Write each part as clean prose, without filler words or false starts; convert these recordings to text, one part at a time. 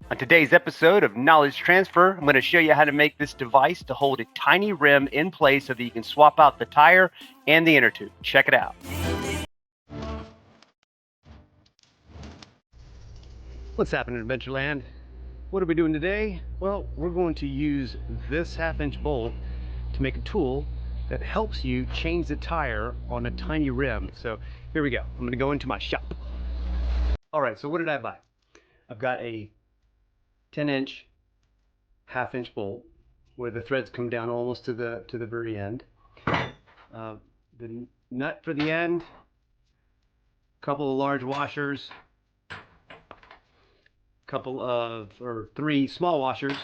On today's episode of Knowledge Transfer, I'm going to show you how to make this device to hold a tiny rim in place so that you can swap out the tire and the inner tube. Check it out. What's happening in Adventureland? What are we doing today? Well, we're going to use this half-inch bolt to make a tool that helps you change the tire on a tiny rim. So here we go. I'm going to go into my shop. All right, so what did I buy? I've got a 10-inch half-inch bolt where the threads come down almost to the very end. The nut for the end, a couple of large washers, three small washers.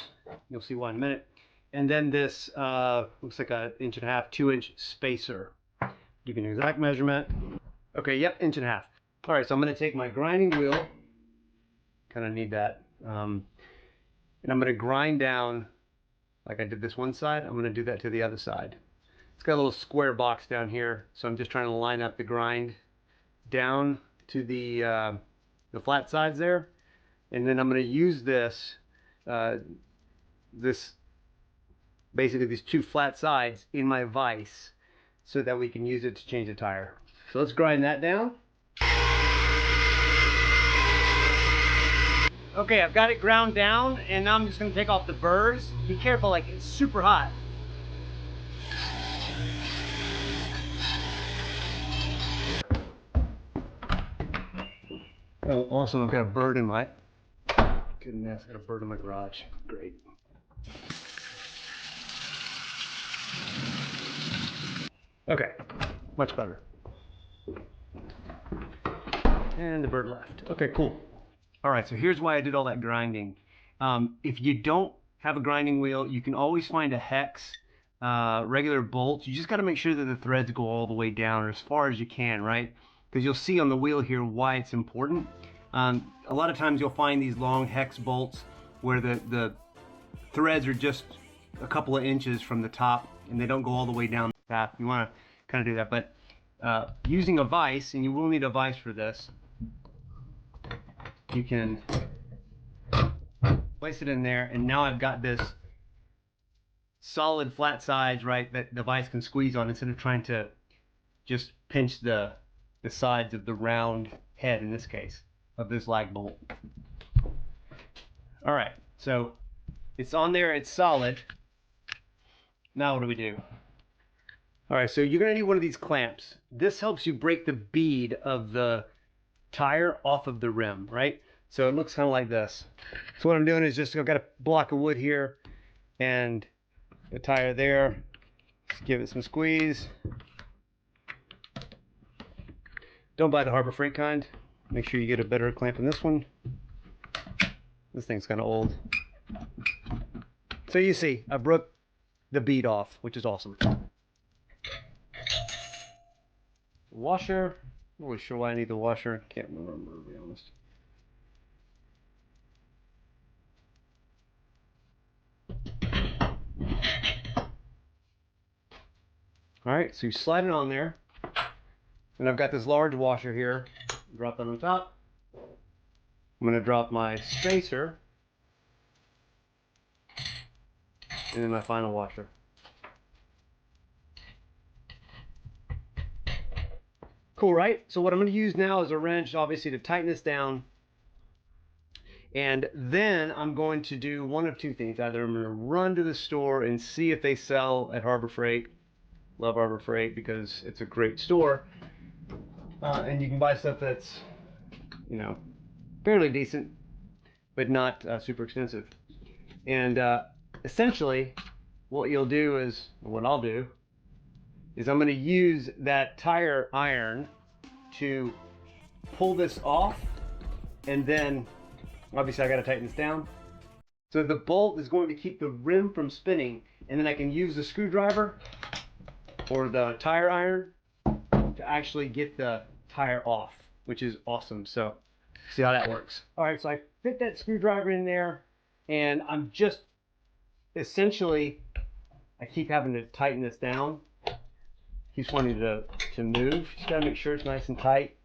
You'll see why in a minute. And then this looks like an 1.5 inch, 2-inch spacer. Give you an exact measurement. Okay, yep, 1.5 inches. All right, so I'm going to take my grinding wheel. Kind of need that. And I'm going to grind down like I did this one side. I'm going to do that to the other side. It's got a little square box down here, so I'm just trying to line up the grind down to the flat sides there. And then I'm going to use basically these two flat sides in my vise so that we can use it to change the tire. So let's grind that down. Okay, I've got it ground down, and now I'm just going to take off the burrs. Be careful, like it's super hot. Oh, also I've got a bird in my, goodness, I've got a bird in my garage. Great. Okay, much better. And the bird left. Okay, cool. All right, so here's why I did all that grinding. If you don't have a grinding wheel, you can always find a hex, regular bolts. You just got to make sure that the threads go all the way down or as far as you can, right? Because you'll see on the wheel here why it's important. A lot of times you'll find these long hex bolts where the threads are just a couple of inches from the top and they don't go all the way down the path. You want to kind of do that, but using a vise, and you will need a vise for this, you can place it in there, and now I've got this solid flat sides, right, that the vise can squeeze on instead of trying to just pinch the sides of the round head, in this case, of this lag bolt. All right, so it's on there, it's solid. Now what do? All right, so you're gonna need one of these clamps. This helps you break the bead of the tire off of the rim, right? So it looks kind of like this. So what I'm doing is just, I've got a block of wood here and the tire there. Just give it some squeeze. Don't buy the Harbor Freight kind. Make sure you get a better clamp than this one. This thing's kind of old. So you see, I broke the bead off, which is awesome. Washer. I'm not really sure why I need the washer. Can't remember, to be honest. All right, so you slide it on there. And I've got this large washer here. Drop that on top. I'm going to drop my spacer. And then my final washer. Cool, right? So what I'm going to use now is a wrench, obviously, to tighten this down. And then I'm going to do one of two things. Either I'm going to run to the store and see if they sell at Harbor Freight. Love Harbor Freight because it's a great store. And you can buy stuff that's, you know, fairly decent, but not super expensive. And essentially, what you'll do is, what I'll do, is I'm going to use that tire iron to pull this off, and then obviously I got to tighten this down. So the bolt is going to keep the rim from spinning, and then I can use the screwdriver or the tire iron to actually get the tire off, which is awesome. So see how that works. All right, so I fit that screwdriver in there, and I'm just essentially, I keep having to tighten this down. Keeps wanting to move. Just gotta make sure it's nice and tight.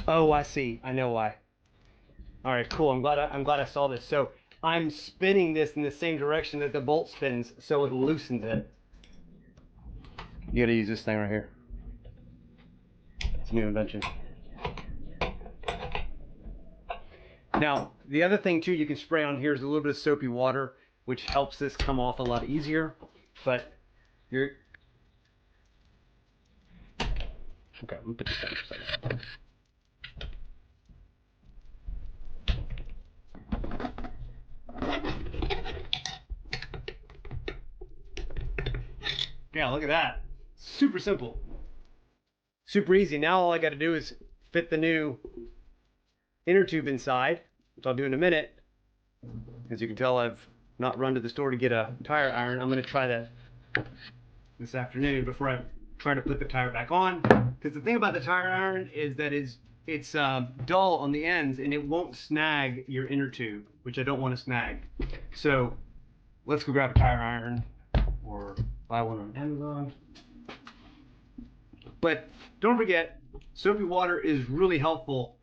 Oh, I see. I know why. All right, cool. I'm glad I saw this. So I'm spinning this in the same direction that the bolt spins, so it loosens it. You gotta use this thing right here. It's a new invention. Now, the other thing too you can spray on here is a little bit of soapy water, which helps this come off a lot easier. But you're okay. I'm gonna put this down for a second. Yeah, look at that. Super simple. Super easy. Now all I got to do is fit the new inner tube inside, which I'll do in a minute. As you can tell, I've not run to the store to get a tire iron. I'm going to try that this afternoon before I try to put the tire back on. Because the thing about the tire iron is that it's dull on the ends and it won't snag your inner tube, which I don't want to snag. So let's go grab a tire iron or buy one on Amazon. But don't forget, soapy water is really helpful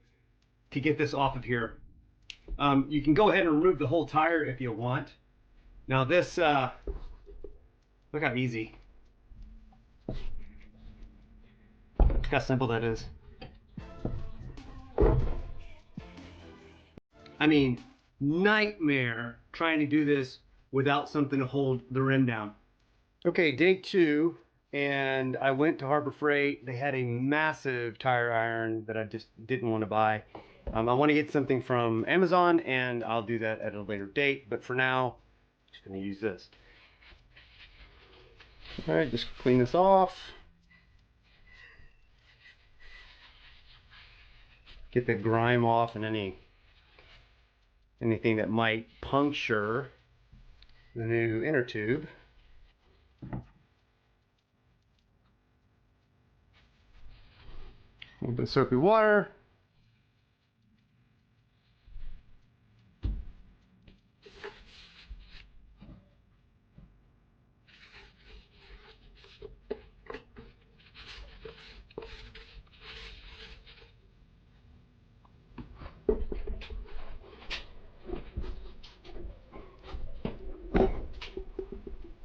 to get this off of here. You can go ahead and remove the whole tire if you want. Now this, look how easy. Look how simple that is. I mean, nightmare trying to do this without something to hold the rim down. Okay, day 2, and I went to Harbor Freight. They had a massive tire iron that I just didn't want to buy. I want to get something from Amazon, and I'll do that at a later date. But for now, I'm just going to use this. All right, just clean this off. Get the grime off and anything that might puncture the new inner tube. A little bit of soapy water.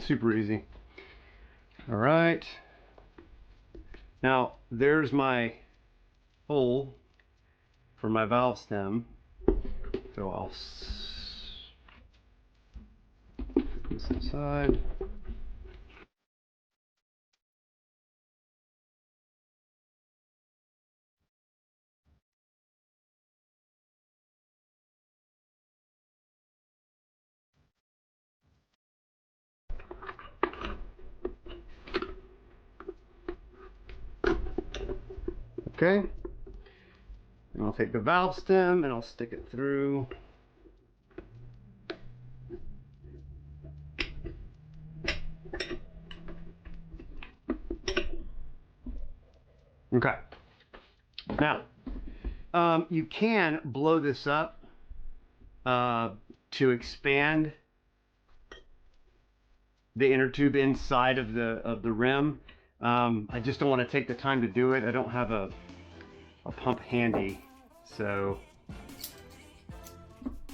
Super easy. All right. Now there's my hole for my valve stem. So I'll put this inside. Okay. And I'll take the valve stem and I'll stick it through. Okay. Now, you can blow this up to expand the inner tube inside of the rim. I just don't want to take the time to do it. I don't have a pump handy. So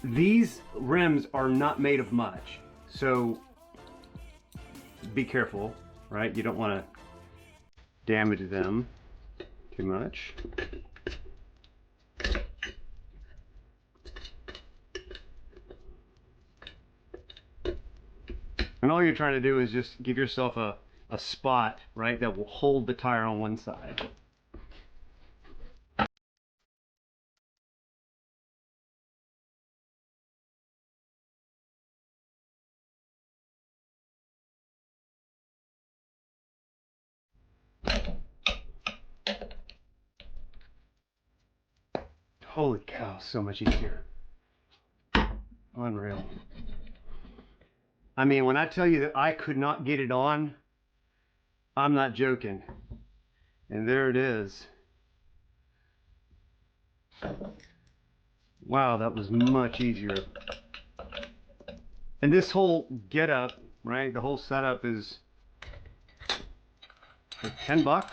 these rims are not made of much. So be careful, right? You don't want to damage them too much. And all you're trying to do is just give yourself a spot, right, that will hold the tire on one side. Holy cow, so much easier. Unreal. I mean, when I tell you that I could not get it on, I'm not joking. And there it is. Wow, that was much easier. And this whole getup, right, the whole setup is like $10.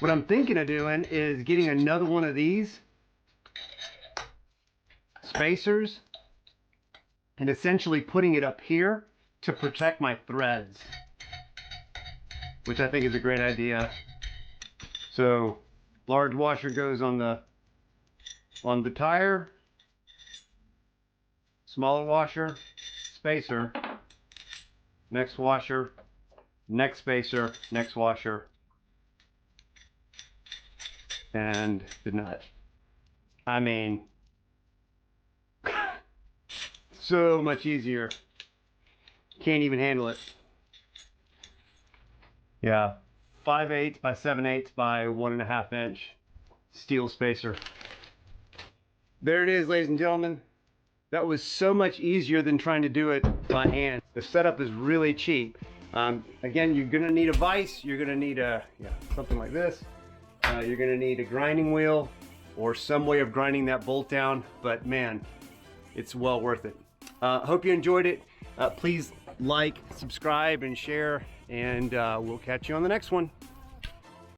What I'm thinking of doing is getting another one of these spacers and essentially putting it up here to protect my threads, which I think is a great idea. So large washer goes on the tire, smaller washer, spacer, next washer, next spacer, next washer, and the nut. I mean, so much easier. Can't even handle it. Yeah, 5/8 by 7/8 by 1.5 inch steel spacer. There it is, ladies and gentlemen. That was so much easier than trying to do it by hand. The setup is really cheap. Again, you're gonna need a vise. You're gonna need something like this. You're gonna need a grinding wheel or some way of grinding that bolt down. But man, it's well worth it. Hope you enjoyed it. Please like, subscribe, and share, and we'll catch you on the next one.